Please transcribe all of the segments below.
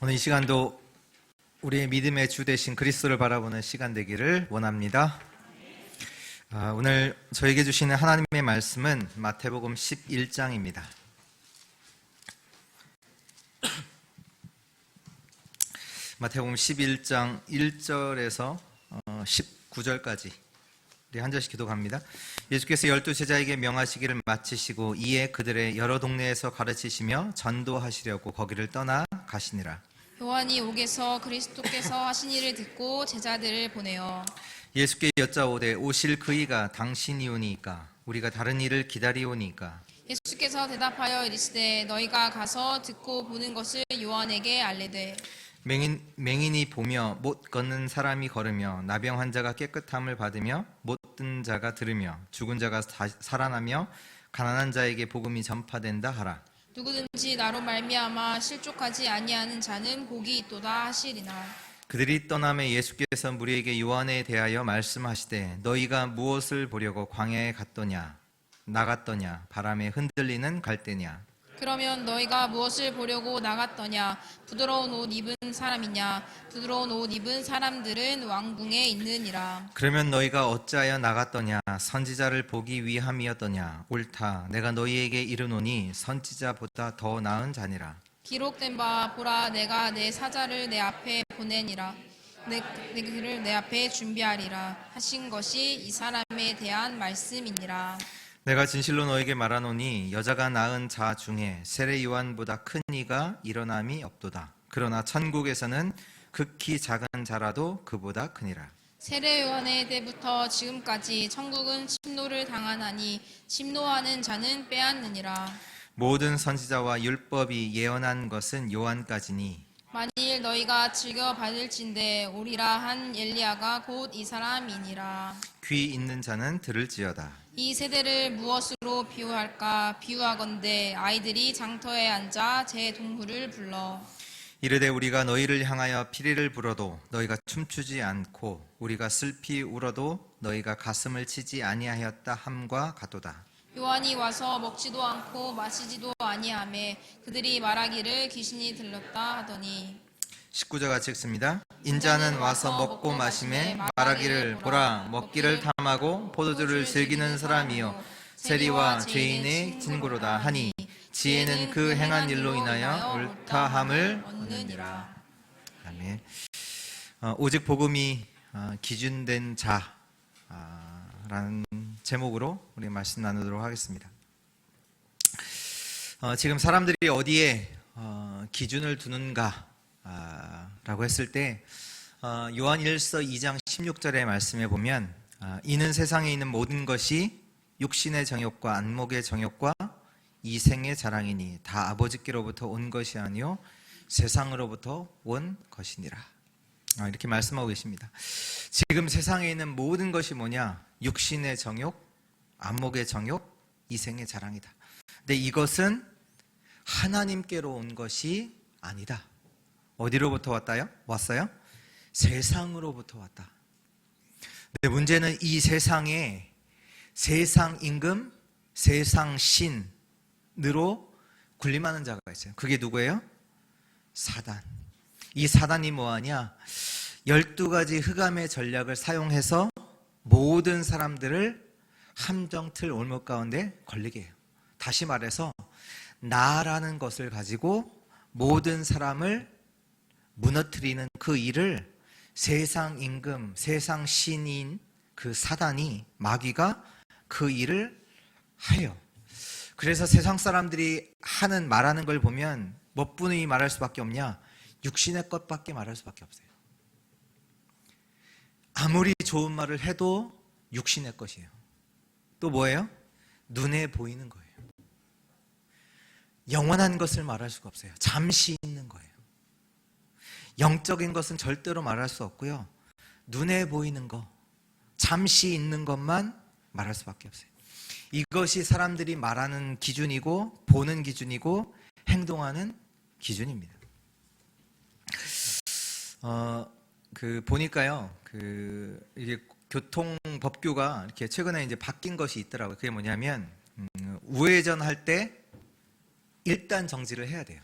오늘 이 시간도 우리의 믿음의 주 되신 그리스도를 바라보는 시간 되기를 원합니다. 오늘 저에게 주시는 하나님의 말씀은 마태복음 11장입니다. 마태복음 11장 1절에서 19절까지 우리 한 절씩 기도합니다. 예수께서 12제자에게 명하시기를 마치시고 이에 그들의 여러 동네에서 가르치시며 전도하시려고 거기를 떠나 가시니라. 요한이 옥에서 그리스도께서 하신 일을 듣고 제자들을 보내어 예수께 여짜오되 오실 그이가 당신이오니까 우리가 다른 일을 기다리오니까. 예수께서 대답하여 이르시되 너희가 가서 듣고 보는 것을 요한에게 알리되 맹인이 보며 못 걷는 사람이 걸으며 나병 환자가 깨끗함을 받으며 못 든 자가 들으며 죽은 자가 살아나며 가난한 자에게 복음이 전파된다 하라. 누구든지 나로 말미암아 실족하지 아니하는 자는 복이 있도다 하시리나. 그들이 떠나매 예수께서 무리에게 요한에 대하여 말씀하시되 너희가 무엇을 보려고 광야에 나갔더냐 바람에 흔들리는 갈대냐. 그러면 너희가 무엇을 보려고 나갔더냐? 부드러운 옷 입은 사람이냐? 부드러운 옷 입은 사람들은 왕궁에 있느니라. 그러면 너희가 어찌하여 나갔더냐? 선지자를 보기 위함이었더냐? 옳다. 내가 너희에게 이르노니 선지자보다 더 나은 자니라. 기록된 바 보라 내가 내 사자를 내 앞에 보내니라. 내 길을 내 앞에 준비하리라 하신 것이 이 사람에 대한 말씀이니라. 내가 진실로 너에게 말하노니 여자가 낳은 자 중에 세례 요한보다 큰 이가 일어남이 없도다. 그러나 천국에서는 극히 작은 자라도 그보다 크니라. 세례 요한의 때부터 지금까지 천국은 침노를 당하나니 침노하는 자는 빼앗느니라. 모든 선지자와 율법이 예언한 것은 요한까지니 만일 너희가 즐겨 받을진대 오리라 한 엘리야가 곧 이 사람이니라. 귀 있는 자는 들을지어다. 이 세대를 무엇으로 비유할까? 비유하건대 아이들이 장터에 앉아 제 동물을 불러 이르되 우리가 너희를 향하여 피리를 불어도 너희가 춤추지 않고 우리가 슬피 울어도 너희가 가슴을 치지 아니하였다 함과 같도다. 요한이 와서 먹지도 않고 마시지도 아니하매 그들이 말하기를 귀신이 들렸다 하더니 19절 같이 읽습니다. 인자는 와서 먹고 마시매 말하기를 보라 먹기를 탐하고 포도주를 즐기는 사람이요 세리와 죄인의 친구로다 하니 지혜는 그 행한 일로 인하여 옳다함을 얻느니라. 아멘. 오직 복음이 기준된 자라는 제목으로 우리 말씀 나누도록 하겠습니다. 지금 사람들이 어디에 기준을 두는가 라고 했을 때 요한 1서 2장 16절의 말씀에 보면 이는 세상에 있는 모든 것이 육신의 정욕과 안목의 정욕과 이생의 자랑이니 다 아버지께로부터 온 것이 아니요 세상으로부터 온 것이니라. 이렇게 말씀하고 계십니다. 지금 세상에 있는 모든 것이 뭐냐? 육신의 정욕, 안목의 정욕, 이생의 자랑이다. 근데 이것은 하나님께로 온 것이 아니다. 어디로부터 왔어요? 세상으로부터 왔다. 근데 문제는 이 세상에 세상 임금, 세상 신으로 군림하는 자가 있어요. 그게 누구예요? 사단. 이 사단이 뭐하냐? 12가지 흑암의 전략을 사용해서 모든 사람들을 함정틀 올무 가운데 걸리게 해요. 다시 말해서 나라는 것을 가지고 모든 사람을 무너뜨리는 그 일을 세상 임금, 세상 신인 그 사단이 마귀가 그 일을 해요. 그래서 세상 사람들이 말하는 걸 보면 몇 분이 말할 수밖에 없냐? 육신의 것밖에 말할 수밖에 없어요. 아무리 좋은 말을 해도 육신의 것이에요. 또 뭐예요? 눈에 보이는 거예요. 영원한 것을 말할 수가 없어요. 잠시 있는 거예요. 영적인 것은 절대로 말할 수 없고요. 눈에 보이는 거, 잠시 있는 것만 말할 수밖에 없어요. 이것이 사람들이 말하는 기준이고 보는 기준이고 행동하는 기준입니다. 보니까요, 이게 교통법규가 이렇게 최근에 이제 바뀐 것이 있더라고요. 그게 뭐냐면 우회전 할 때 일단 정지를 해야 돼요.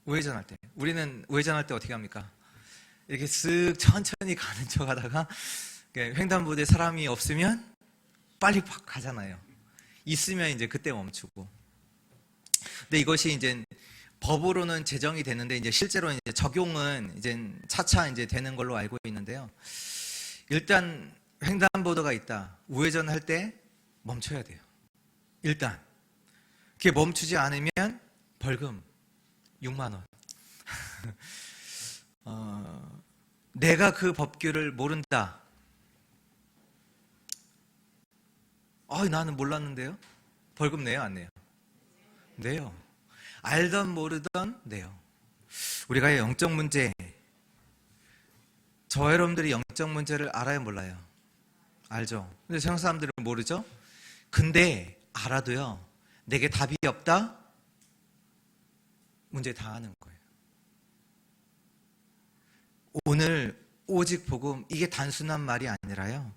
우회전할 때. 우리는 우회전할 때 어떻게 합니까? 이렇게 쓱 천천히 가는 척 하다가 횡단보도에 사람이 없으면 빨리 팍 가잖아요. 있으면 이제 그때 멈추고. 근데 이것이 이제 법으로는 제정이 되는데 이제 실제로 이제 적용은 이제 차차 이제 되는 걸로 알고 있는데요. 일단 횡단보도가 있다. 우회전할 때 멈춰야 돼요. 일단 그게 멈추지 않으면 벌금 6만 원. 내가 그 법규를 모른다. 나는 몰랐는데요. 벌금 내요, 안 내요? 내요. 알던 모르던 내요. 우리가 영적 문제, 저 여러분들이 영적 문제를 알아요, 몰라요? 알죠. 근데 세상 사람들은 모르죠. 근데 알아도요, 내게 답이 없다? 문제 다 아는 거예요. 오늘 오직 복음, 이게 단순한 말이 아니라요,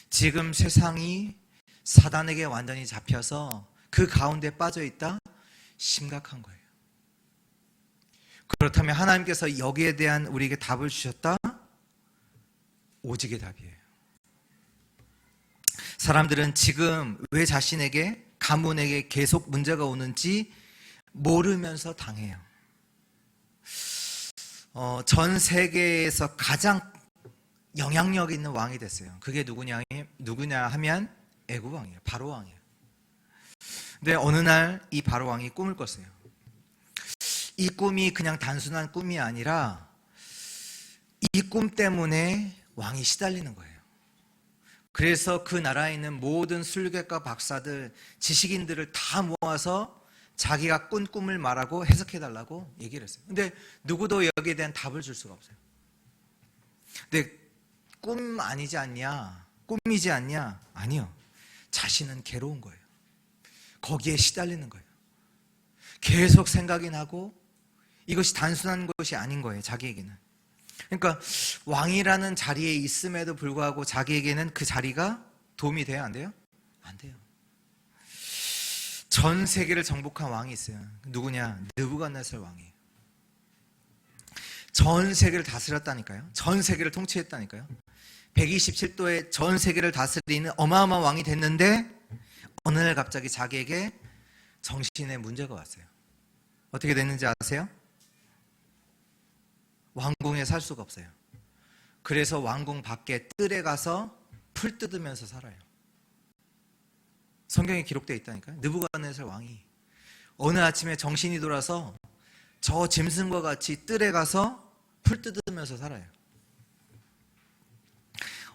지금 세상이 사단에게 완전히 잡혀서 그 가운데 빠져 있다? 심각한 거예요. 그렇다면 하나님께서 여기에 대한 우리에게 답을 주셨다? 오직의 답이에요. 사람들은 지금 왜 자신에게, 가문에게 계속 문제가 오는지 모르면서 당해요. 전 세계에서 가장 영향력 있는 왕이 됐어요. 그게 누구냐 하면 애굽 왕이에요. 바로 왕이에요. 근데 어느 날 이 바로 왕이 꿈을 꿨어요. 이 꿈이 그냥 단순한 꿈이 아니라 이 꿈 때문에 왕이 시달리는 거예요. 그래서 그 나라에 있는 모든 술객과 박사들, 지식인들을 다 모아서 자기가 꾼 꿈을 말하고 해석해달라고 얘기를 했어요. 근데 누구도 여기에 대한 답을 줄 수가 없어요. 근데 꿈 아니지 않냐? 꿈이지 않냐? 아니요. 자신은 괴로운 거예요. 거기에 시달리는 거예요. 계속 생각이 나고 이것이 단순한 것이 아닌 거예요. 자기에게는. 그러니까 왕이라는 자리에 있음에도 불구하고 자기에게는 그 자리가 도움이 돼야 안 돼요? 안 돼요. 전 세계를 정복한 왕이 있어요. 누구냐? 느부갓네살 왕이에요. 전 세계를 다스렸다니까요. 전 세계를 통치했다니까요. 127도의 전 세계를 다스리는 어마어마한 왕이 됐는데 어느 날 갑자기 자기에게 정신에 문제가 왔어요. 어떻게 됐는지 아세요? 왕궁에 살 수가 없어요. 그래서 왕궁 밖에 뜰에 가서 풀 뜯으면서 살아요. 성경에 기록되어 있다니까요. 느부갓네살 왕이 어느 아침에 정신이 돌아서 저 짐승과 같이 뜰에 가서 풀 뜯으면서 살아요.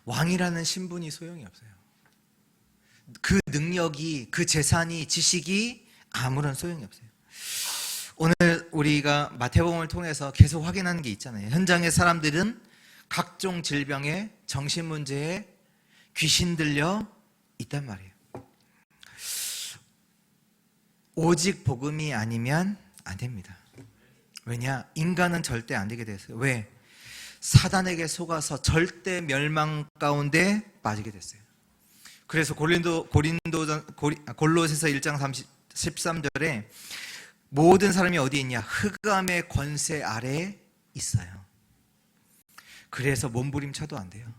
왕이라는 신분이 소용이 없어요. 그 능력이, 그 재산이, 지식이 아무런 소용이 없어요. 오늘 우리가 마태복음을 통해서 계속 확인하는 게 있잖아요. 현장의 사람들은 각종 질병에, 정신문제에 귀신 들려 있단 말이에요. 오직 복음이 아니면 안 됩니다. 왜냐? 인간은 절대 안 되게 됐어요. 왜? 사단에게 속아서 절대 멸망 가운데 빠지게 됐어요. 그래서 골로새서 1장 13절에 모든 사람이 어디에 있냐? 흑암의 권세 아래에 있어요. 그래서 몸부림쳐도 안 돼요.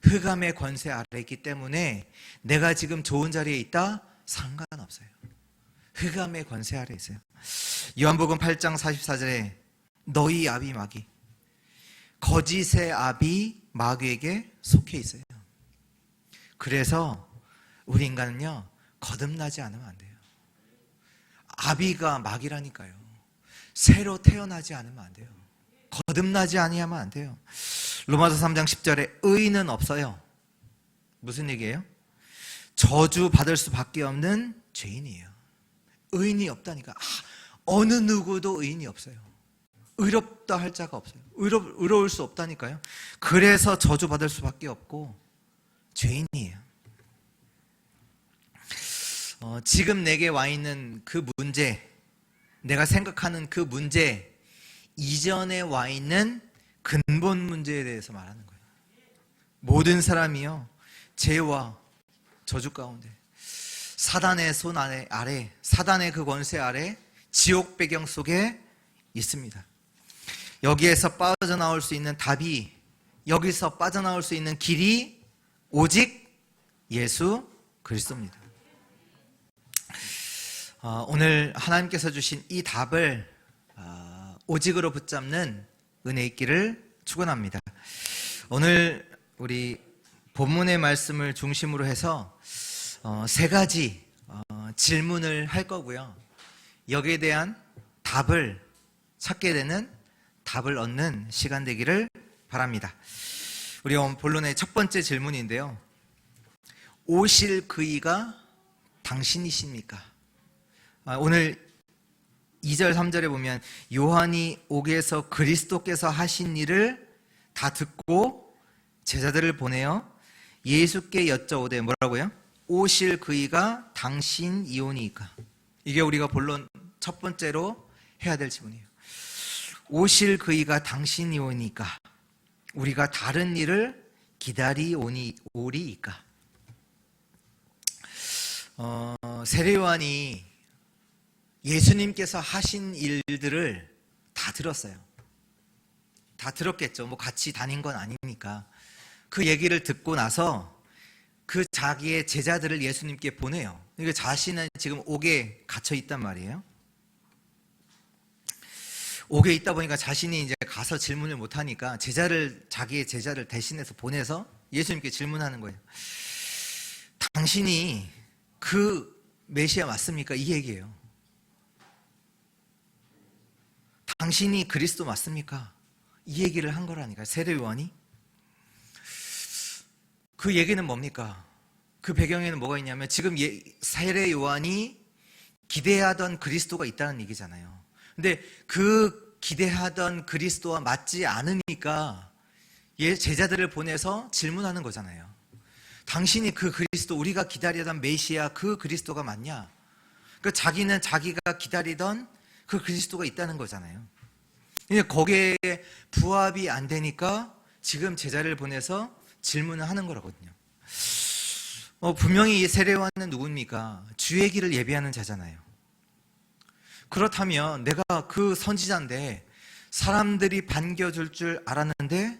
흑암의 권세 아래에 있기 때문에 내가 지금 좋은 자리에 있다? 상관없어요. 흑암의 권세 아래에 있어요. 요한복음 8장 44절에 너희 아비 마귀, 거짓의 아비 마귀에게 속해 있어요. 그래서 우리 인간은요, 거듭나지 않으면 안 돼요. 아비가 마귀라니까요. 새로 태어나지 않으면 안 돼요. 거듭나지 아니하면 안 돼요. 로마서 3장 10절에 의인은 없어요. 무슨 얘기예요? 저주 받을 수밖에 없는 죄인이에요. 의인이 없다니까. 어느 누구도 의인이 없어요. 의롭다 할 자가 없어요. 의로울 수 없다니까요. 그래서 저주 받을 수밖에 없고 죄인이에요. 지금 내게 와 있는 그 문제, 내가 생각하는 그 문제 이전에 와 있는 근본 문제에 대해서 말하는 거예요. 모든 사람이요, 죄와 저주 가운데, 사단의 손 아래, 사단의 그 권세 아래, 지옥 배경 속에 있습니다. 여기에서 빠져나올 수 있는 답이, 여기서 빠져나올 수 있는 길이 오직 예수 그리스도입니다. 오늘 하나님께서 주신 이 답을 오직으로 붙잡는 은혜 있기를 축원합니다. 오늘 우리 본문의 말씀을 중심으로 해서 세 가지 질문을 할 거고요. 여기에 대한 답을 찾게 되는, 답을 얻는 시간 되기를 바랍니다. 우리 본론의 첫 번째 질문인데요. 오실 그이가 당신이십니까? 오늘 2절 3절에 보면 요한이 오게서 그리스도께서 하신 일을 다 듣고 제자들을 보내어 예수께 여쭤오되 뭐라고요? 오실 그이가 당신이오니까. 이게 우리가 본론 첫 번째로 해야 될 질문이에요. 오실 그이가 당신이오니까 우리가 다른 일을 기다리오리이까. 세례 요한이 예수님께서 하신 일들을 다 들었어요. 다 들었겠죠. 뭐 같이 다닌 건 아니니까. 그 얘기를 듣고 나서 그 자기의 제자들을 예수님께 보내요. 그러니까 자신은 지금 옥에 갇혀 있단 말이에요. 옥에 있다 보니까 자신이 이제 가서 질문을 못 하니까 자기의 제자를 대신해서 보내서 예수님께 질문하는 거예요. 당신이 그 메시아 맞습니까? 이 얘기예요. 당신이 그리스도 맞습니까? 이 얘기를 한 거라니까요. 세례 요한이. 그 얘기는 뭡니까? 그 배경에는 뭐가 있냐면 지금 세례 요한이 기대하던 그리스도가 있다는 얘기잖아요. 근데 그 기대하던 그리스도와 맞지 않으니까 제자들을 보내서 질문하는 거잖아요. 당신이 그 그리스도, 우리가 기다리던 메시아 그 그리스도가 맞냐? 그러니까 자기는 자기가 기다리던 그 그리스도가 있다는 거잖아요. 근데 거기에 부합이 안 되니까 지금 제자를 보내서 질문을 하는 거라거든요. 분명히 이 세례요한은 누굽니까? 주의 길을 예비하는 자잖아요. 그렇다면 내가 그 선지자인데 사람들이 반겨줄 줄 알았는데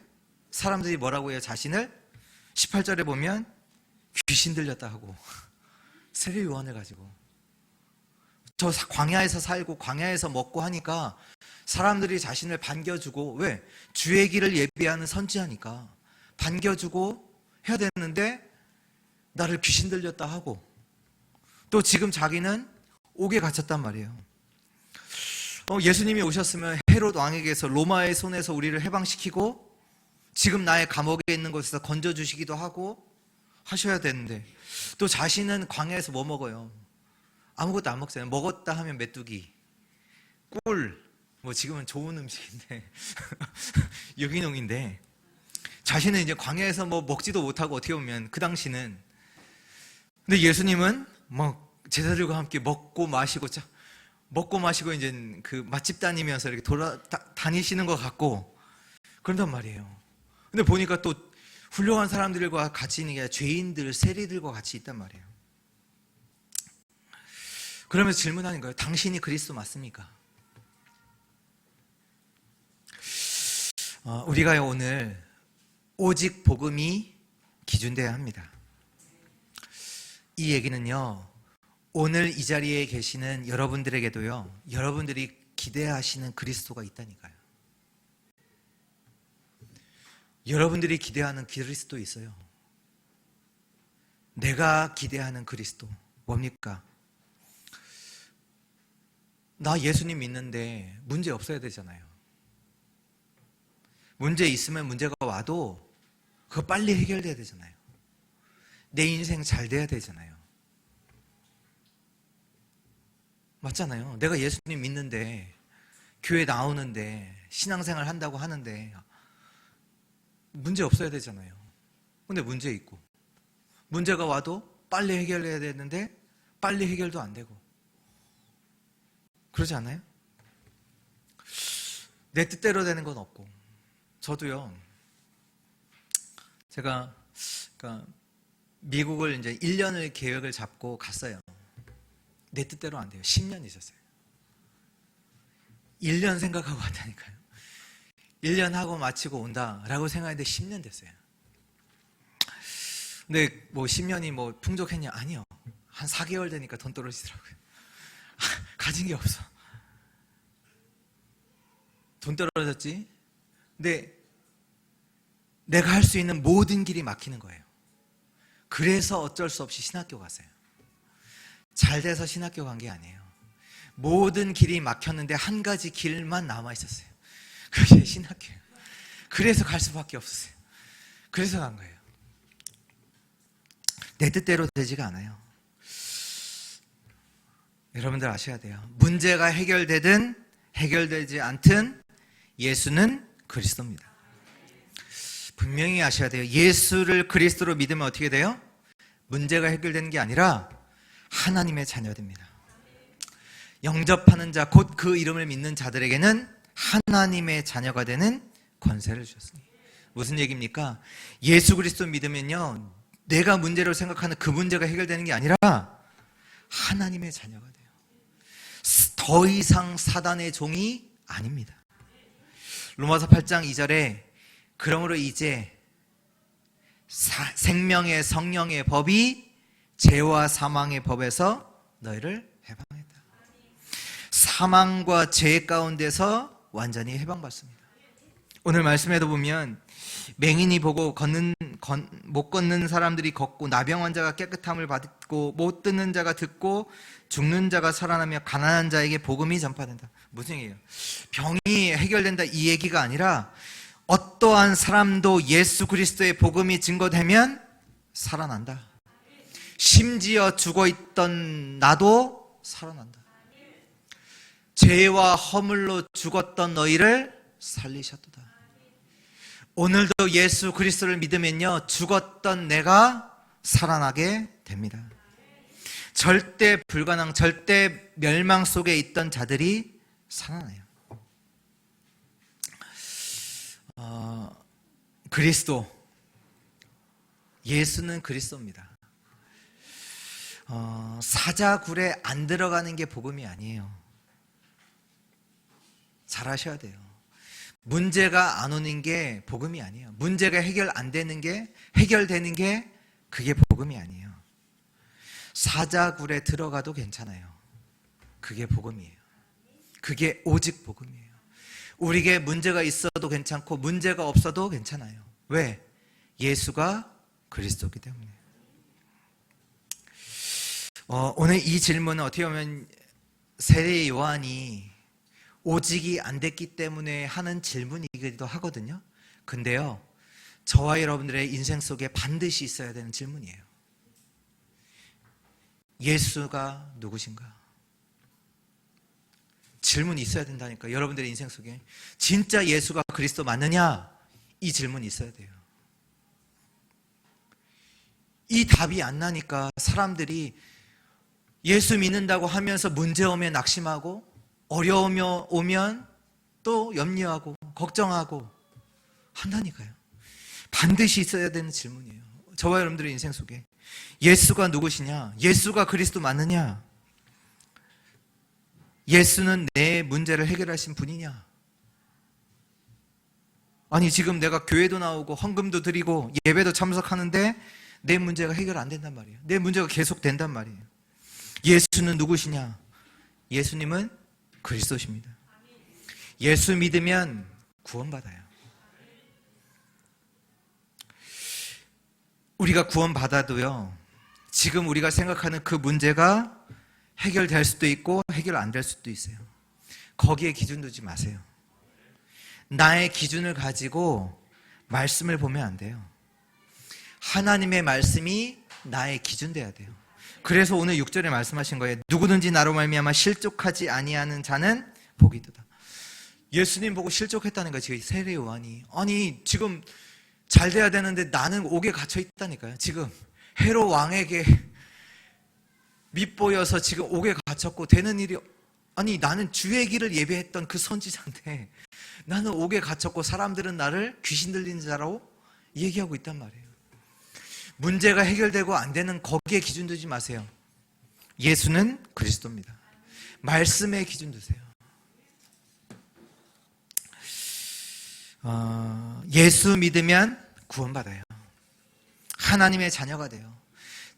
사람들이 뭐라고 해요? 자신을 18절에 보면 귀신 들렸다 하고 세례 요한을 가지고 저 광야에서 살고 광야에서 먹고 하니까 사람들이 자신을 반겨주고, 왜? 주의 길을 예비하는 선지자니까 반겨주고 해야 되는데 나를 귀신 들렸다 하고 또 지금 자기는 옥에 갇혔단 말이에요. 예수님이 오셨으면 헤롯 왕에게서 로마의 손에서 우리를 해방시키고 지금 나의 감옥에 있는 곳에서 건져주시기도 하고 하셔야 되는데 또 자신은 광야에서 뭐 먹어요? 아무것도 안 먹잖아요. 먹었다 하면 메뚜기, 꿀, 뭐 지금은 좋은 음식인데 유기농인데 자신은 이제 광야에서 뭐 먹지도 못하고 어떻게 보면 그 당시는. 근데 예수님은 막 제자들과 함께 먹고 마시고 이제 그 맛집 다니면서 이렇게 다니시는 것 같고 그런단 말이에요. 근데 보니까 또 훌륭한 사람들과 같이 있는 게 아니라 죄인들, 세리들과 같이 있단 말이에요. 그러면서 질문하는 거예요. 당신이 그리스도 맞습니까? 우리가 오늘 오직 복음이 기준되어야 합니다. 이 얘기는요, 오늘 이 자리에 계시는 여러분들에게도요, 여러분들이 기대하시는 그리스도가 있다니까요. 여러분들이 기대하는 그리스도 있어요. 내가 기대하는 그리스도 뭡니까? 나 예수님 믿는데 문제 없어야 되잖아요. 문제 있으면 문제가 와도 그거 빨리 해결돼야 되잖아요. 내 인생 잘 돼야 되잖아요. 맞잖아요. 내가 예수님 믿는데 교회 나오는데 신앙생활 한다고 하는데 문제 없어야 되잖아요. 근데 문제 있고 문제가 와도 빨리 해결해야 되는데 빨리 해결도 안 되고 그러지 않아요? 내 뜻대로 되는 건 없고. 저도요, 제가 미국을 이제 1년을 계획을 잡고 갔어요. 내 뜻대로 안 돼요. 10년 있었어요. 1년 생각하고 왔다니까요. 1년 하고 마치고 온다라고 생각했는데 10년 됐어요. 근데 뭐 10년이 뭐 풍족했냐? 아니요. 한 4개월 되니까 돈 떨어지더라고요. 가진 게 없어. 돈 떨어졌지? 근데 내가 할 수 있는 모든 길이 막히는 거예요. 그래서 어쩔 수 없이 신학교 갔어요. 잘 돼서 신학교 간 게 아니에요. 모든 길이 막혔는데 한 가지 길만 남아 있었어요. 그게 신학교예요. 그래서 갈 수밖에 없었어요. 그래서 간 거예요. 내 뜻대로 되지가 않아요. 여러분들 아셔야 돼요. 문제가 해결되든 해결되지 않든 예수는 그리스도입니다. 분명히 아셔야 돼요. 예수를 그리스도로 믿으면 어떻게 돼요? 문제가 해결되는 게 아니라 하나님의 자녀됩니다. 영접하는 자, 곧 그 이름을 믿는 자들에게는 하나님의 자녀가 되는 권세를 주셨습니다. 무슨 얘기입니까? 예수 그리스도 믿으면요, 내가 문제로 생각하는 그 문제가 해결되는 게 아니라 하나님의 자녀가 돼요. 더 이상 사단의 종이 아닙니다. 로마서 8장 2절에 그러므로 이제 생명의 성령의 법이 죄와 사망의 법에서 너희를 해방했다. 사망과 죄 가운데서 완전히 해방받습니다. 오늘 말씀에도 보면 맹인이 보고 못 걷는 사람들이 걷고 나병 환자가 깨끗함을 받고 못 듣는 자가 듣고 죽는 자가 살아나며 가난한 자에게 복음이 전파된다. 무슨 얘기예요? 병이 해결된다 이 얘기가 아니라 어떠한 사람도 예수 그리스도의 복음이 증거되면 살아난다. 심지어 죽어있던 나도 살아난다. 죄와 허물로 죽었던 너희를 살리셨도다. 오늘도 예수 그리스도를 믿으면요, 죽었던 내가 살아나게 됩니다. 절대 불가능, 절대 멸망 속에 있던 자들이 살아나요. 그리스도, 예수는 그리스도입니다. 사자굴에 안 들어가는 게 복음이 아니에요. 잘 아셔야 돼요. 문제가 안 오는 게 복음이 아니에요. 문제가 해결 안 되는 게, 해결되는 게 그게 복음이 아니에요. 사자굴에 들어가도 괜찮아요. 그게 복음이에요. 그게 오직 복음이에요. 우리에게 문제가 있어도 괜찮고 문제가 없어도 괜찮아요. 왜? 예수가 그리스도이기 때문에. 오늘 이 질문은 어떻게 보면 세례 요한이 오직이 안 됐기 때문에 하는 질문이기도 하거든요. 근데요, 저와 여러분들의 인생 속에 반드시 있어야 되는 질문이에요. 예수가 누구신가? 질문이 있어야 된다니까. 여러분들의 인생 속에 진짜 예수가 그리스도 맞느냐? 이 질문이 있어야 돼요. 이 답이 안 나니까 사람들이 예수 믿는다고 하면서 문제 오면 낙심하고 어려움이 오면 또 염려하고 걱정하고 한다니까요. 반드시 있어야 되는 질문이에요. 저와 여러분들의 인생 속에 예수가 누구시냐? 예수가 그리스도 맞느냐? 예수는 내 문제를 해결하신 분이냐? 아니 지금 내가 교회도 나오고 헌금도 드리고 예배도 참석하는데 내 문제가 해결 안 된단 말이에요. 내 문제가 계속 된단 말이에요. 예수는 누구시냐? 예수님은 그리스도십니다. 예수 믿으면 구원받아요. 우리가 구원받아도요, 지금 우리가 생각하는 그 문제가 해결될 수도 있고 해결 안 될 수도 있어요. 거기에 기준 두지 마세요. 나의 기준을 가지고 말씀을 보면 안 돼요. 하나님의 말씀이 나의 기준 돼야 돼요. 그래서 오늘 6절에 말씀하신 거예요. 누구든지 나로 말미암아 실족하지 아니하는 자는 복이 있도다. 예수님 보고 실족했다는 거예요. 지금 세례 요한이. 아니 지금 잘 돼야 되는데 나는 옥에 갇혀 있다니까요. 지금 헤롯 왕에게 밉보여서 지금 옥에 갇혔고 되는 일이, 아니 나는 주의 길을 예배했던 그 선지자인데 나는 옥에 갇혔고 사람들은 나를 귀신 들린 자라고 얘기하고 있단 말이에요. 문제가 해결되고 안 되는 거기에 기준 두지 마세요. 예수는 그리스도입니다. 말씀에 기준 두세요. 예수 믿으면 구원받아요. 하나님의 자녀가 돼요.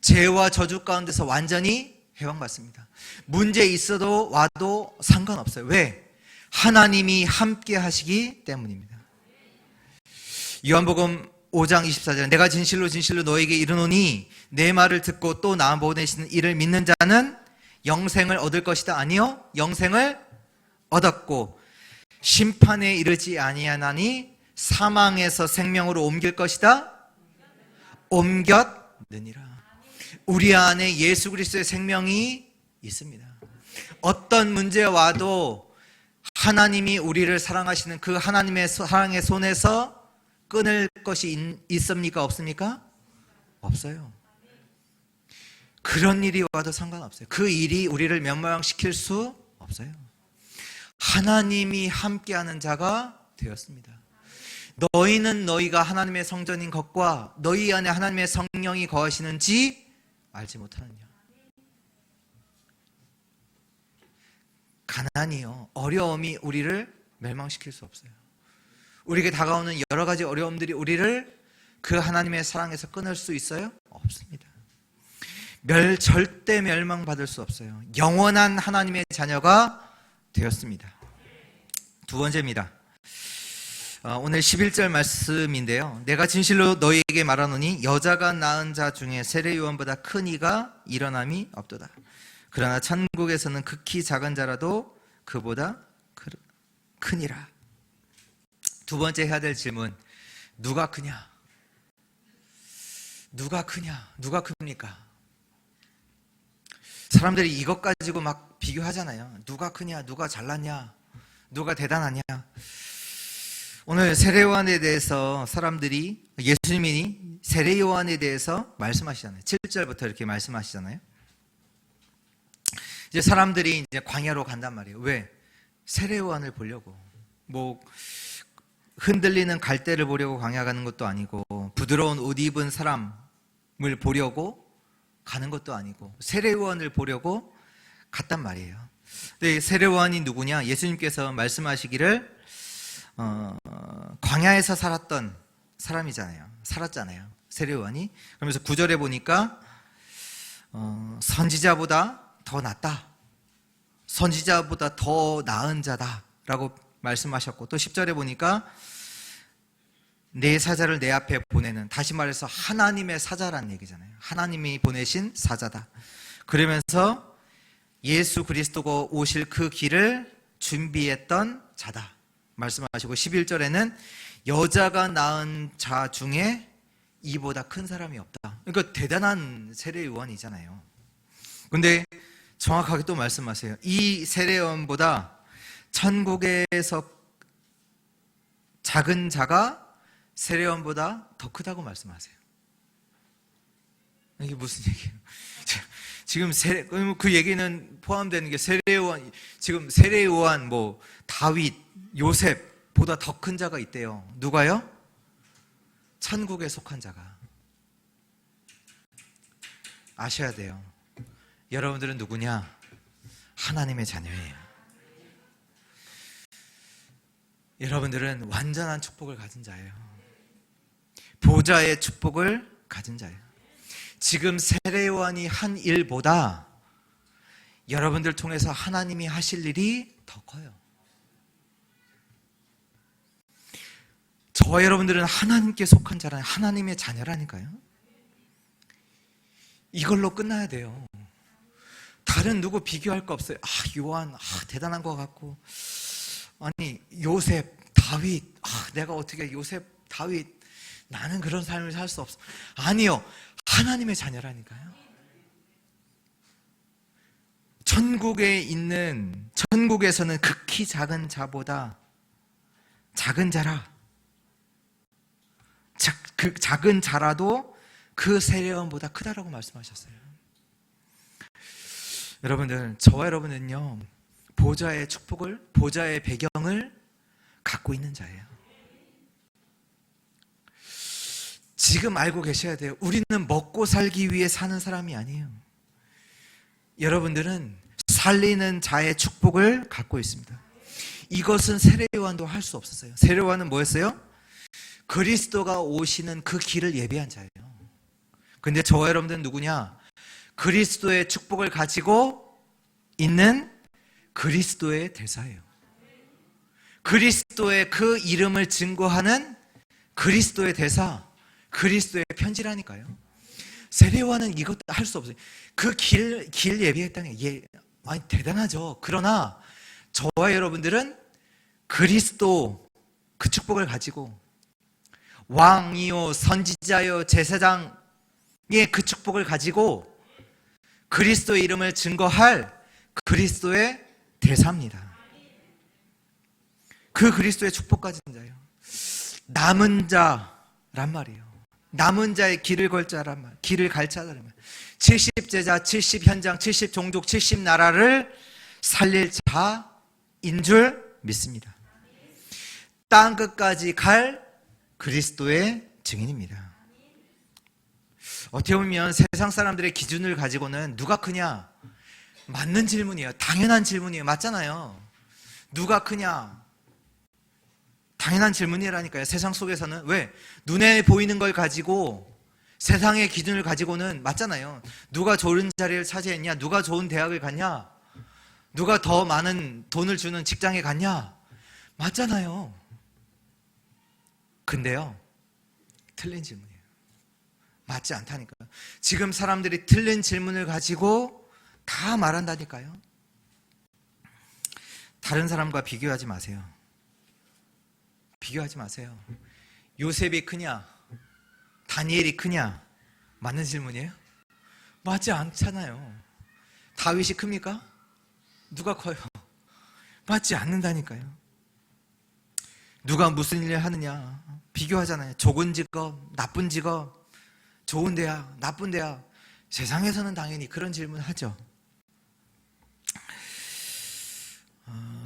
죄와 저주 가운데서 완전히 해방받습니다. 문제 있어도 와도 상관없어요. 왜? 하나님이 함께 하시기 때문입니다. 요한복음 5장 24절, 내가 진실로 진실로 너에게 이르노니 내 말을 듣고 또 나 보내시는 이를 믿는 자는 영생을 얻을 것이다. 아니요, 영생을 얻었고 심판에 이르지 아니하나니 사망에서 생명으로 옮길 것이다. 옮겼느니라. 우리 안에 예수 그리스도의 생명이 있습니다. 어떤 문제 와도 하나님이 우리를 사랑하시는 그 하나님의 사랑의 손에서 끊을 것이 있습니까? 없습니까? 없어요. 그런 일이 와도 상관없어요. 그 일이 우리를 멸망시킬 수 없어요. 하나님이 함께하는 자가 되었습니다. 너희는 너희가 하나님의 성전인 것과 너희 안에 하나님의 성령이 거하시는지 알지 못하느냐. 가난이요, 어려움이 우리를 멸망시킬 수 없어요. 우리에게 다가오는 여러 가지 어려움들이 우리를 그 하나님의 사랑에서 끊을 수 있어요? 없습니다. 절대 멸망받을 수 없어요. 영원한 하나님의 자녀가 되었습니다. 두 번째입니다. 오늘 11절 말씀인데요. 내가 진실로 너희에게 말하노니 여자가 낳은 자 중에 세례 요한보다 큰 이가 일어남이 없도다. 그러나 천국에서는 극히 작은 자라도 그보다 크니라. 두 번째 해야 될 질문, 누가 크냐? 누가 크냐? 누가 큽니까? 사람들이 이것 가지고 막 비교하잖아요. 누가 크냐? 누가 잘났냐? 누가 대단하냐? 오늘 세례 요한에 대해서 사람들이, 예수님이 세례 요한에 대해서 말씀하시잖아요. 7절부터 이렇게 말씀하시잖아요. 이제 사람들이 이제 광야로 간단 말이에요. 왜? 세례 요한을 보려고. 뭐 흔들리는 갈대를 보려고 광야 가는 것도 아니고, 부드러운 옷 입은 사람을 보려고 가는 것도 아니고, 세례 요한을 보려고 갔단 말이에요. 근데 세례 요한이 누구냐? 예수님께서 말씀하시기를 광야에서 살았던 사람이잖아요. 살았잖아요. 세례 요한이. 그러면서 9절에 보니까 선지자보다 더 낫다. 선지자보다 더 나은 자다라고 말씀하셨고, 또 10절에 보니까 내 사자를 내 앞에 보내는, 다시 말해서 하나님의 사자라는 얘기잖아요. 하나님이 보내신 사자다. 그러면서 예수 그리스도가 오실 그 길을 준비했던 자다 말씀하시고, 11절에는 여자가 낳은 자 중에 이보다 큰 사람이 없다. 그러니까 대단한 세례 요한이잖아요. 근데 정확하게 또 말씀하세요. 이 세례 요한보다 천국에서 작은 자가 세례 요한보다 더 크다고 말씀하세요. 이게 무슨 얘기예요? 지금 그 얘기는 포함되는 게 세례 요한, 지금 세례 요한, 뭐 다윗, 요셉보다 더 큰 자가 있대요. 누가요? 천국에 속한 자가. 아셔야 돼요. 여러분들은 누구냐? 하나님의 자녀예요. 여러분들은 완전한 축복을 가진 자예요. 보좌의 축복을 가진 자예요. 지금 세례 요한이 한 일보다 여러분들 통해서 하나님이 하실 일이 더 커요. 저와 여러분들은 하나님께 속한 자라니, 하나님의 자녀라니까요. 이걸로 끝나야 돼요. 다른 누구 비교할 거 없어요. 요한 대단한 것 같고, 아니 요셉, 다윗, 내가 어떻게 요셉, 다윗, 나는 그런 삶을 살 수 없어. 아니요, 하나님의 자녀라니까요. 천국에서는 극히 작은 자보다 작은 자라. 그 작은 자라도 그 세례요한보다 크다라고 말씀하셨어요. 여러분들, 저와 여러분은요, 보좌의 축복을, 보좌의 배경을 갖고 있는 자예요. 지금 알고 계셔야 돼요. 우리는 먹고 살기 위해 사는 사람이 아니에요. 여러분들은 살리는 자의 축복을 갖고 있습니다. 이것은 세례요한도 할 수 없었어요. 세례요한은 뭐였어요? 그리스도가 오시는 그 길을 예비한 자예요. 근데 저와 여러분들은 누구냐? 그리스도의 축복을 가지고 있는 그리스도의 대사예요. 그리스도의 그 이름을 증거하는 그리스도의 대사, 그리스도의 편지라니까요. 세례요한은 이것도 할 수 없어요. 그 길 예비했다는 게 아니 대단하죠. 그러나 저와 여러분들은 그리스도 그 축복을 가지고 왕이요 선지자요 제사장의 그 축복을 가지고 그리스도의 이름을 증거할 그리스도의 대사입니다. 그 그리스도의 축복 가진 자예요. 남은 자란 말이에요. 남은 자의 길을 걸 자란 말, 길을 갈 자란 말. 70제자, 70현장, 70종족, 70나라를 살릴 자인 줄 믿습니다. 땅 끝까지 갈 그리스도의 증인입니다. 어떻게 보면 세상 사람들의 기준을 가지고는 누가 크냐? 맞는 질문이에요. 당연한 질문이에요. 맞잖아요. 누가 크냐? 당연한 질문이라니까요. 세상 속에서는. 왜? 눈에 보이는 걸 가지고 세상의 기준을 가지고는 맞잖아요. 누가 좋은 자리를 차지했냐? 누가 좋은 대학을 갔냐? 누가 더 많은 돈을 주는 직장에 갔냐? 맞잖아요. 근데요, 틀린 질문이에요. 맞지 않다니까요. 지금 사람들이 틀린 질문을 가지고 다 말한다니까요. 다른 사람과 비교하지 마세요. 비교하지 마세요. 요셉이 크냐? 다니엘이 크냐? 맞는 질문이에요? 맞지 않잖아요. 다윗이 큽니까? 누가 커요? 맞지 않는다니까요. 누가 무슨 일을 하느냐? 비교하잖아요. 좋은 직업, 나쁜 직업, 좋은 대학, 나쁜 대학. 세상에서는 당연히 그런 질문을 하죠.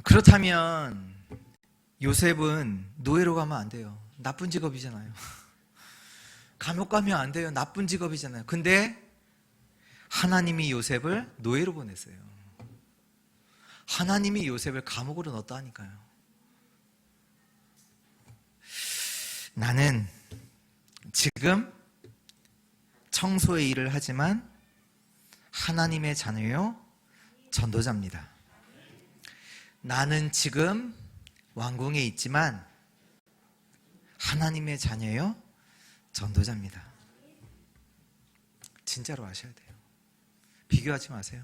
그렇다면 요셉은 노예로 가면 안 돼요. 나쁜 직업이잖아요. 감옥 가면 안 돼요. 나쁜 직업이잖아요. 근데 하나님이 요셉을 노예로 보냈어요. 하나님이 요셉을 감옥으로 넣었다니까요. 나는 지금 청소의 일을 하지만 하나님의 자녀요 전도자입니다. 나는 지금 왕궁에 있지만 하나님의 자녀요 전도자입니다. 진짜로 아셔야 돼요. 비교하지 마세요.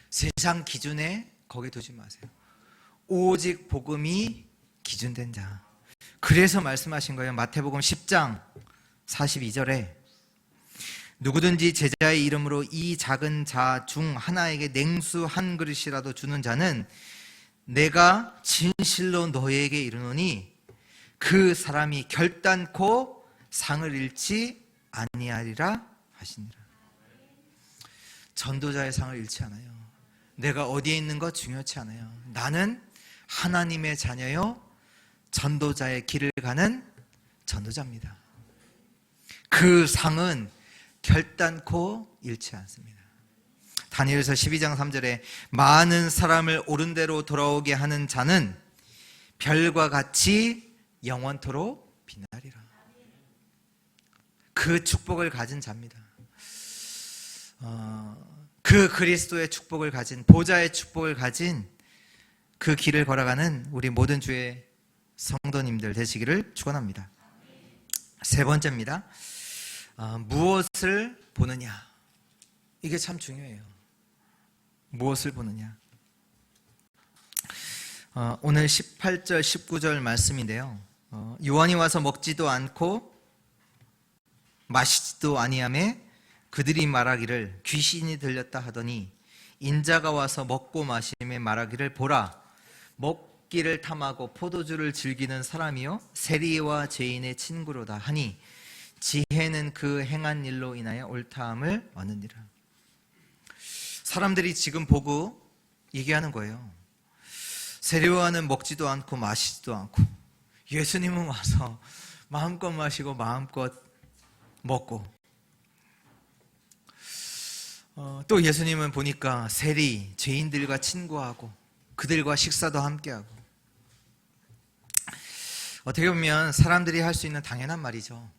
세상 기준에 거기 두지 마세요. 오직 복음이 기준된 자. 그래서 말씀하신 거예요. 마태복음 10장 42절에 누구든지 제자의 이름으로 이 작은 자 중 하나에게 냉수 한 그릇이라도 주는 자는 내가 진실로 너희에게 이르노니 그 사람이 결단코 상을 잃지 아니하리라 하시니라. 전도자의 상을 잃지 않아요. 내가 어디에 있는 것 중요치 않아요. 나는 하나님의 자녀요 전도자의 길을 가는 전도자입니다. 그 상은 결단코 잃지 않습니다. 다니엘서 12장 3절에 많은 사람을 옳은 대로 돌아오게 하는 자는 별과 같이 영원토록 빛나리라. 그 축복을 가진 자입니다. 그 그리스도의 축복을 가진, 보좌의 축복을 가진 그 길을 걸어가는 우리 모든 주의 성도님들 되시기를 축원합니다. 세 번째입니다. 무엇을 보느냐? 이게 참 중요해요. 무엇을 보느냐? 오늘 18절 19절 말씀인데요. 요한이 와서 먹지도 않고 마시지도 아니하매 그들이 말하기를 귀신이 들렸다 하더니 인자가 와서 먹고 마시며 말하기를 보라 먹기를 탐하고 포도주를 즐기는 사람이요 세리와 죄인의 친구로다 하니 지혜는 그 행한 일로 인하여 옳다함을 얻느니라. 사람들이 지금 보고 얘기하는 거예요. 세리와는 먹지도 않고 마시지도 않고 예수님은 와서 마음껏 마시고 마음껏 먹고 또 예수님은 보니까 세리, 죄인들과 친구하고 그들과 식사도 함께하고 어떻게 보면 사람들이 할 수 있는 당연한 말이죠.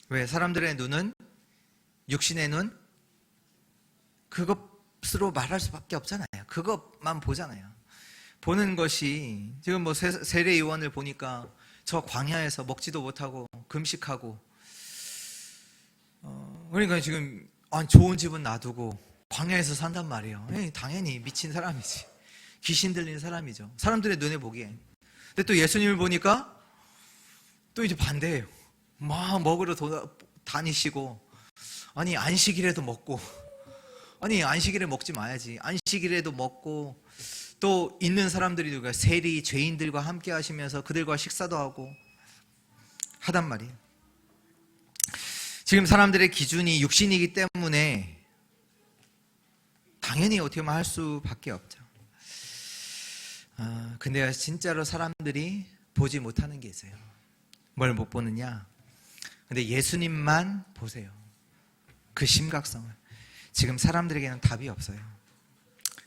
왜? 사람들의 눈은, 육신의 눈, 그것으로 말할 수밖에 없잖아요. 그것만 보잖아요. 보는 것이, 지금 뭐 세례 요한을 보니까 저 광야에서 먹지도 못하고 금식하고, 그러니까 지금 좋은 집은 놔두고 광야에서 산단 말이에요. 당연히 미친 사람이지. 귀신 들린 사람이죠. 사람들의 눈에 보기엔. 근데 또 예수님을 보니까 또 이제 반대예요. 막 먹으러 다니시고, 아니 안식일에도 먹고, 아니 안식일에 먹지 마야지. 안식일에도 먹고, 또 있는 사람들이 누가 세리 죄인들과 함께 하시면서 그들과 식사도 하고 하단 말이에요. 지금 사람들의 기준이 육신이기 때문에 당연히 어떻게 보면 할 수밖에 없죠. 근데 진짜로 사람들이 보지 못하는 게 있어요. 뭘 못 보느냐? 근데 예수님만 보세요. 그 심각성을. 지금 사람들에게는 답이 없어요.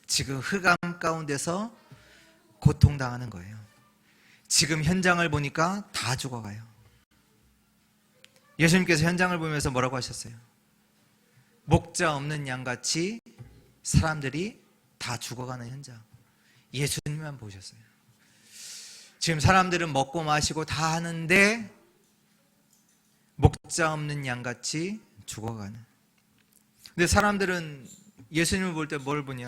지금 흑암 가운데서 고통당하는 거예요. 지금 현장을 보니까 다 죽어가요. 예수님께서 현장을 보면서 뭐라고 하셨어요? 목자 없는 양같이 사람들이 다 죽어가는 현장. 예수님만 보셨어요. 지금 사람들은 먹고 마시고 다 하는데 목자 없는 양같이 죽어가는. 근데 사람들은 예수님을 볼 때 뭘 보냐?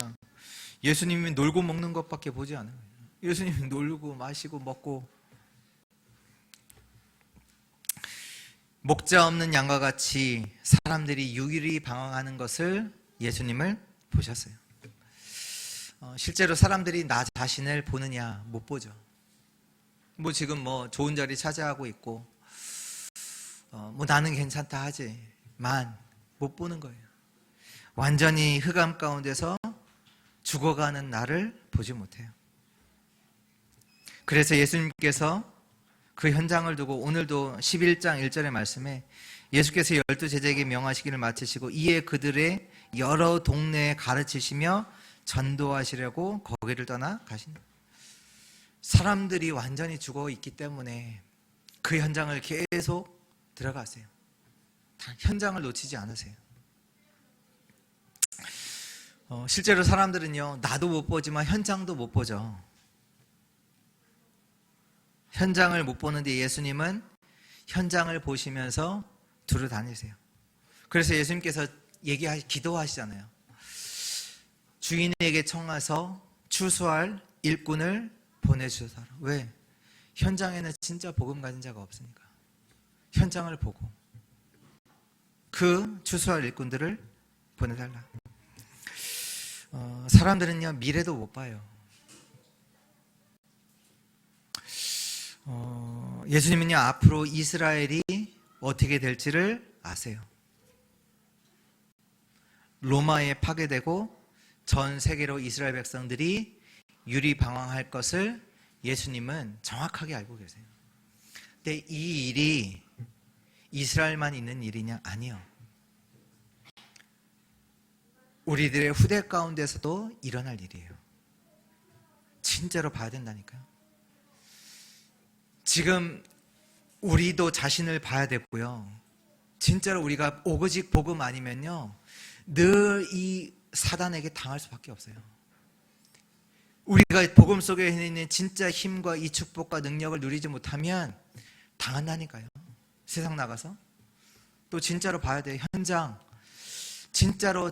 예수님이 놀고 먹는 것밖에 보지 않아요. 예수님이 놀고 마시고 먹고, 목자 없는 양과 같이 사람들이 유일히 방황하는 것을 예수님을 보셨어요. 실제로 사람들이 나 자신을 보느냐? 못 보죠. 뭐 지금 뭐 좋은 자리 차지하고 있고, 뭐 나는 괜찮다 하지만 못 보는 거예요. 완전히 흑암 가운데서 죽어가는 나를 보지 못해요. 그래서 예수님께서 그 현장을 두고 오늘도 11장 1절의 말씀에 예수께서 12 제자에게 명하시기를 마치시고 이에 그들의 여러 동네에 가르치시며 전도하시려고 거기를 떠나 가신다. 사람들이 완전히 죽어 있기 때문에 그 현장을 계속 들어가세요. 현장을 놓치지 않으세요. 실제로 사람들은요, 나도 못 보지만 현장도 못 보죠. 현장을 못 보는데 예수님은 현장을 보시면서 두루 다니세요. 그래서 예수님께서 기도하시잖아요. 주인에게 청하서 추수할 일꾼을 보내주소서. 왜? 현장에는 진짜 복음 가진 자가 없으니까. 현장을 보고 그 추수할 일꾼들을 보내달라. 사람들은요, 미래도 못 봐요. 예수님은요, 앞으로 이스라엘이 어떻게 될지를 아세요. 로마에 파괴되고 전 세계로 이스라엘 백성들이 유리방황할 것을 예수님은 정확하게 알고 계세요. 근데 이 일이 이스라엘만 있는 일이냐? 아니요. 우리들의 후대 가운데서도 일어날 일이에요. 진짜로 봐야 된다니까요. 지금 우리도 자신을 봐야 되고요. 진짜로 우리가 오직 복음 아니면요, 늘 이 사단에게 당할 수밖에 없어요. 우리가 복음 속에 있는 진짜 힘과 이 축복과 능력을 누리지 못하면 당한다니까요. 세상 나가서. 또 진짜로 봐야 돼요. 현장. 진짜로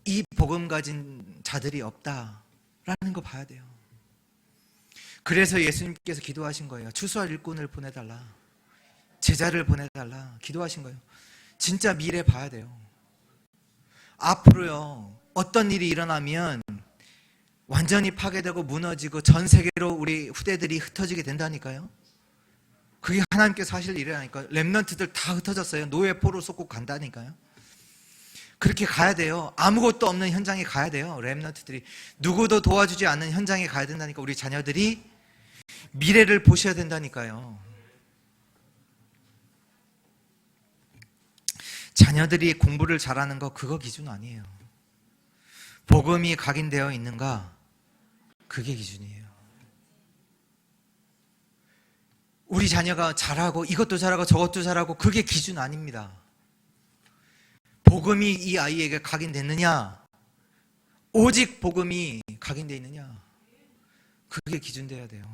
이 복음 가진 자들이 없다라는 거 봐야 돼요. 그래서 예수님께서 기도하신 거예요. 추수할 일꾼을 보내달라. 제자를 보내달라. 기도하신 거예요. 진짜 미래 봐야 돼요. 앞으로요, 어떤 일이 일어나면 완전히 파괴되고 무너지고 전 세계로 우리 후대들이 흩어지게 된다니까요. 그게 하나님께서 하실 일이라니까요. 렘넌트들 다 흩어졌어요. 노예 포로 쏟고 간다니까요. 그렇게 가야 돼요. 아무것도 없는 현장에 가야 돼요. 렘넌트들이 누구도 도와주지 않는 현장에 가야 된다니까. 우리 자녀들이 미래를 보셔야 된다니까요. 자녀들이 공부를 잘하는 거 그거 기준 아니에요. 복음이 각인되어 있는가? 그게 기준이에요. 우리 자녀가 잘하고 이것도 잘하고 저것도 잘하고 그게 기준 아닙니다. 복음이 이 아이에게 각인됐느냐? 오직 복음이 각인되어 있느냐? 그게 기준돼야 돼요.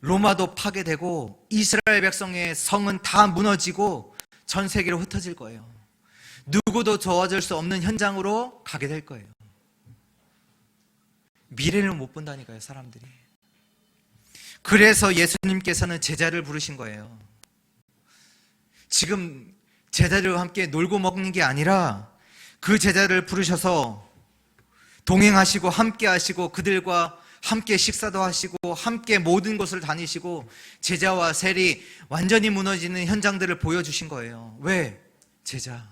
로마도 파괴되고 이스라엘 백성의 성은 다 무너지고 전 세계로 흩어질 거예요. 누구도 도와줄 수 없는 현장으로 가게 될 거예요. 미래를 못 본다니까요, 사람들이. 그래서 예수님께서는 제자를 부르신 거예요. 지금 제자들과 함께 놀고 먹는 게 아니라 그 제자를 부르셔서 동행하시고 함께 하시고 그들과 함께 식사도 하시고 함께 모든 곳을 다니시고 제자와 셀이 완전히 무너지는 현장들을 보여주신 거예요. 왜? 제자.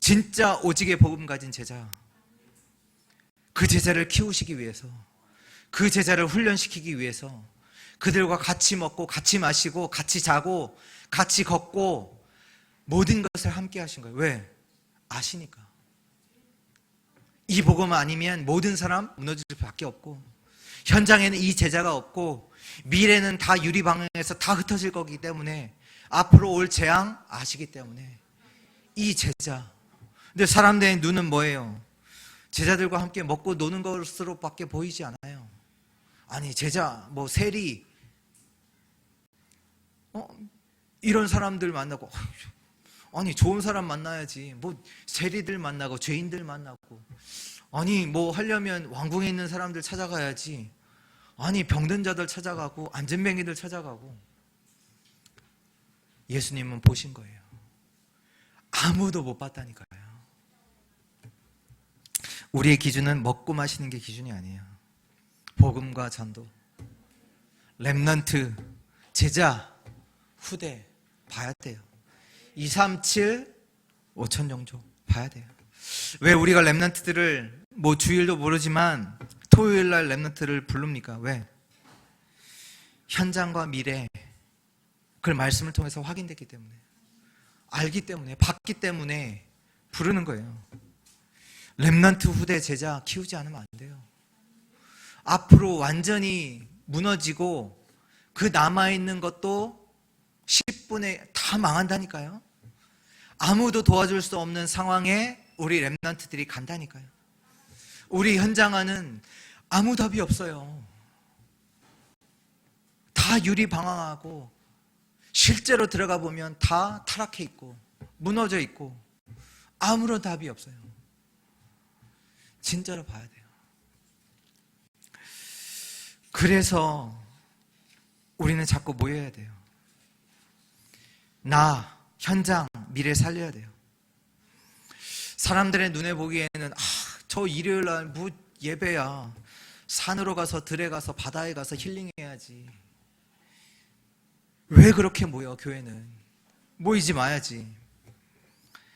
진짜 오직의 복음 가진 제자. 그 제자를 키우시기 위해서, 그 제자를 훈련시키기 위해서 그들과 같이 먹고 같이 마시고 같이 자고 같이 걷고 모든 것을 함께 하신 거예요. 왜? 아시니까. 이 복음 아니면 모든 사람 무너질 수밖에 없고 현장에는 이 제자가 없고 미래는 다 유리방향에서 다 흩어질 거기 때문에 앞으로 올 재앙 아시기 때문에 이 제자. 근데 사람들의 눈은 뭐예요? 제자들과 함께 먹고 노는 것으로밖에 보이지 않아요. 아니 제자 뭐 세리 이런 사람들 만나고 아니 좋은 사람 만나야지 뭐 세리들 만나고 죄인들 만나고 아니 뭐 하려면 왕궁에 있는 사람들 찾아가야지 아니 병든 자들 찾아가고 안전뱅이들 찾아가고 예수님은 보신 거예요. 아무도 못 봤다니까요. 우리의 기준은 먹고 마시는 게 기준이 아니에요. 복음과 전도, 렘넌트, 제자, 후대 봐야 돼요. 2, 3, 7, 5천 정도 봐야 돼요. 왜 우리가 렘넌트들을 뭐 주일도 모르지만 토요일 날 렘넌트를 부릅니까? 왜? 현장과 미래 그걸 말씀을 통해서 확인됐기 때문에, 알기 때문에, 봤기 때문에 부르는 거예요. 렘넌트 후대 제자 키우지 않으면 안 돼요. 앞으로 완전히 무너지고 그 남아있는 것도 10분에 다 망한다니까요. 아무도 도와줄 수 없는 상황에 우리 렘넌트들이 간다니까요. 우리 현장화는 아무 답이 없어요. 다 유리방황하고 실제로 들어가 보면 다 타락해 있고 무너져 있고 아무런 답이 없어요. 진짜로 봐야 돼요. 그래서 우리는 자꾸 모여야 돼요. 나, 현장, 미래 살려야 돼요. 사람들의 눈에 보기에는 저 일요일 날 뭐 예배야. 산으로 가서 들에 가서 바다에 가서 힐링해야지. 왜 그렇게 모여 교회는? 모이지 마야지.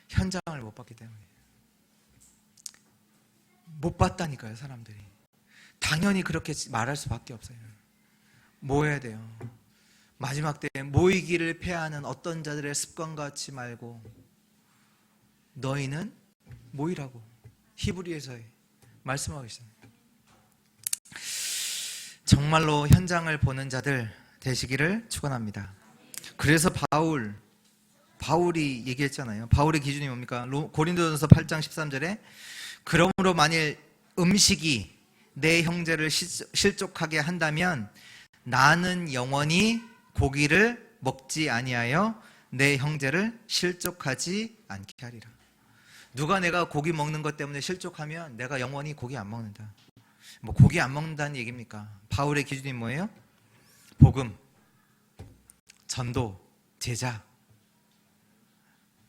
현장을 못 봤기 때문에. 못 봤다니까요, 사람들이. 당연히 그렇게 말할 수밖에 없어요. 모여야 돼요. 마지막 때에 모이기를 패하는 어떤 자들의 습관 같지 말고 너희는 모이라고 히브리에서 말씀하고 있습니다. 정말로 현장을 보는 자들 되시기를 축원합니다. 그래서 바울이 얘기했잖아요. 바울의 기준이 뭡니까? 고린도전서 8장 13절에 그러므로 만일 음식이 내 형제를 실족하게 한다면 나는 영원히 고기를 먹지 아니하여 내 형제를 실족하지 않게 하리라. 누가 내가 고기 먹는 것 때문에 실족하면 내가 영원히 고기 안 먹는다. 뭐 고기 안 먹는다는 얘기입니까? 바울의 기준이 뭐예요? 복음, 전도, 제자.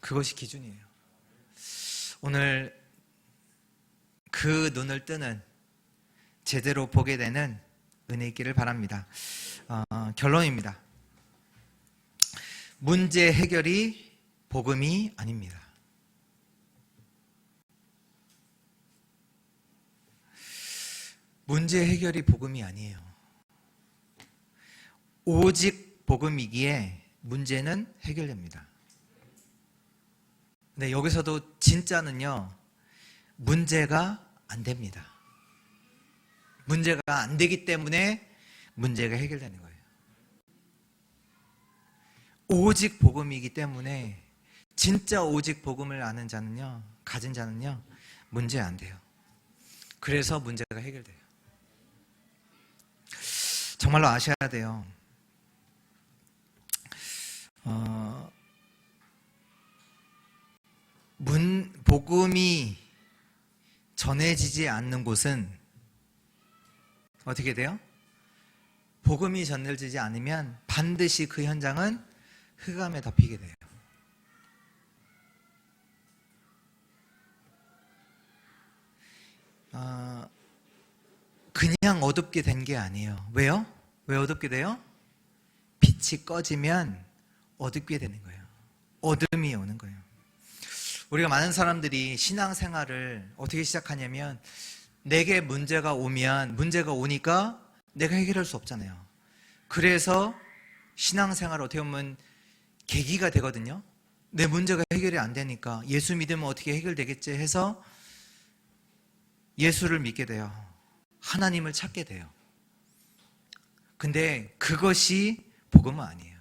그것이 기준이에요. 오늘 그 눈을 뜨는 제대로 보게 되는 은혜 있기를 바랍니다. 결론입니다. 문제 해결이 복음이 아닙니다. 문제 해결이 복음이 아니에요. 오직 복음이기에 문제는 해결됩니다. 근데 여기서도 진짜는요, 문제가 안 됩니다. 문제가 안 되기 때문에 문제가 해결되는 거예요. 오직 복음이기 때문에 진짜 오직 복음을 아는 자는요, 가진 자는요, 문제 안 돼요. 그래서 문제가 해결돼요. 정말로 아셔야 돼요. 복음이 전해지지 않는 곳은 어떻게 돼요? 복음이 전해지지 않으면 반드시 그 현장은 흑암에 덮이게 돼요. 그냥 어둡게 된 게 아니에요. 왜요? 왜 어둡게 돼요? 빛이 꺼지면 어둡게 되는 거예요. 어둠이 오는 거예요. 우리가 많은 사람들이 신앙생활을 어떻게 시작하냐면, 내게 문제가 오니까 내가 해결할 수 없잖아요. 그래서 신앙생활 어떻게 보면 계기가 되거든요. 내 문제가 해결이 안 되니까 예수 믿으면 어떻게 해결되겠지 해서 예수를 믿게 돼요. 하나님을 찾게 돼요. 근데 그것이 복음은 아니에요.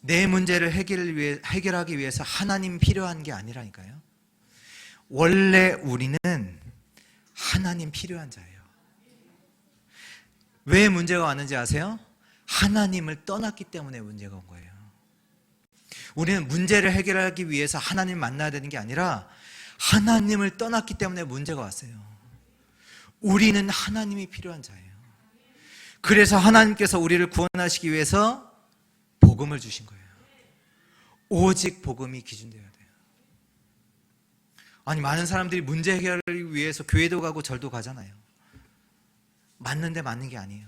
내 문제를 해결하기 위해서 하나님 필요한 게 아니라니까요. 원래 우리는 하나님 필요한 자예요. 왜 문제가 왔는지 아세요? 하나님을 떠났기 때문에 문제가 온 거예요. 우리는 문제를 해결하기 위해서 하나님을 만나야 되는 게 아니라 하나님을 떠났기 때문에 문제가 왔어요. 우리는 하나님이 필요한 자예요. 그래서 하나님께서 우리를 구원하시기 위해서 복음을 주신 거예요. 오직 복음이 기준되어야 돼요. 아니, 많은 사람들이 문제 해결을 위해서 교회도 가고 절도 가잖아요. 맞는데 맞는 게 아니에요.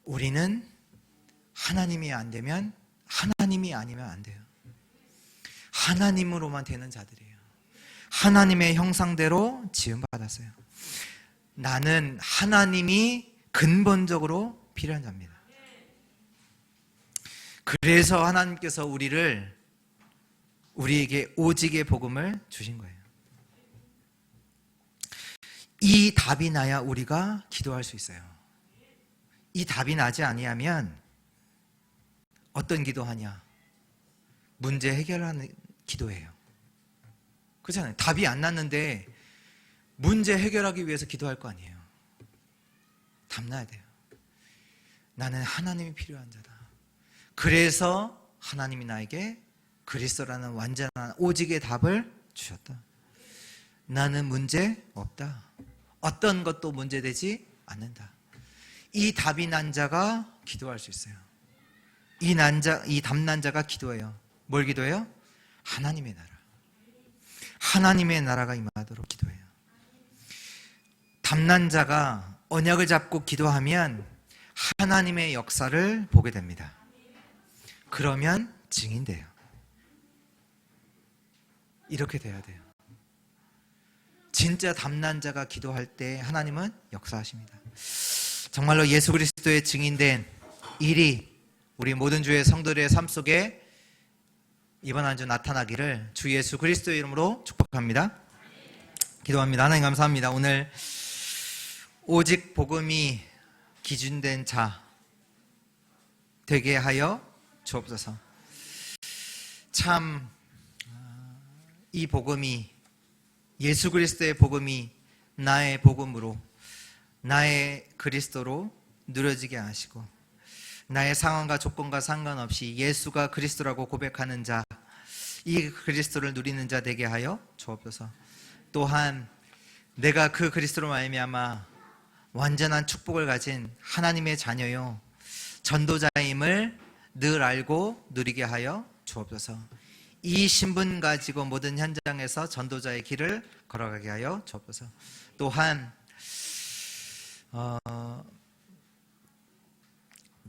우리는 하나님이 안 되면, 하나님이 아니면 안 돼요. 하나님으로만 되는 자들이에요. 하나님의 형상대로 지음받았어요. 나는 하나님이 근본적으로 필요한 자입니다. 그래서 하나님께서 우리에게 오직의 복음을 주신 거예요. 이 답이 나야 우리가 기도할 수 있어요. 이 답이 나지 아니하면 어떤 기도하냐? 문제 해결하는 기도예요. 그렇잖아요. 답이 안 났는데 문제 해결하기 위해서 기도할 거 아니에요. 답 나야 돼요. 나는 하나님이 필요한 자다. 그래서 하나님이 나에게 그리스도라는 완전한 오직의 답을 주셨다. 나는 문제 없다. 어떤 것도 문제되지 않는다. 이 답이 난 자가 기도할 수 있어요. 이 답난 자가 기도해요. 뭘 기도해요? 하나님의 나라. 하나님의 나라가 임하도록 기도해요. 답난 자가 언약을 잡고 기도하면 하나님의 역사를 보게 됩니다. 그러면 증인돼요. 이렇게 돼야 돼요. 진짜 답난 자가 기도할 때 하나님은 역사하십니다. 정말로 예수 그리스도의 증인된 일이 우리 모든 주의 성도들의 삶 속에 이번 한 주 나타나기를 주 예수 그리스도의 이름으로 축복합니다. 기도합니다. 하나님 감사합니다. 오늘 오직 복음이 기준된 자 되게 하여 주옵소서. 참 이 복음이, 예수 그리스도의 복음이 나의 복음으로, 나의 그리스도로 누려지게 하시고, 나의 상황과 조건과 상관없이 예수가 그리스도라고 고백하는 자, 이 그리스도를 누리는 자 되게 하여 주옵소서. 또한 내가 그 그리스도로 말미암아 완전한 축복을 가진 하나님의 자녀요 전도자임을 늘 알고 누리게 하여 주옵소서. 이 신분 가지고 모든 현장에서 전도자의 길을 걸어가게 하여 주옵소서. 또한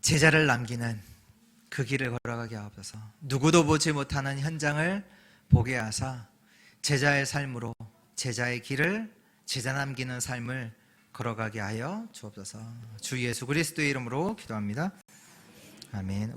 제자를 남기는 그 길을 걸어가게 하옵소서. 누구도 보지 못하는 현장을 보게 하사 제자의 삶으로 제자의 길을, 제자 남기는 삶을 걸어가게 하여 주옵소서. 주 예수 그리스도의 이름으로 기도합니다. 아멘.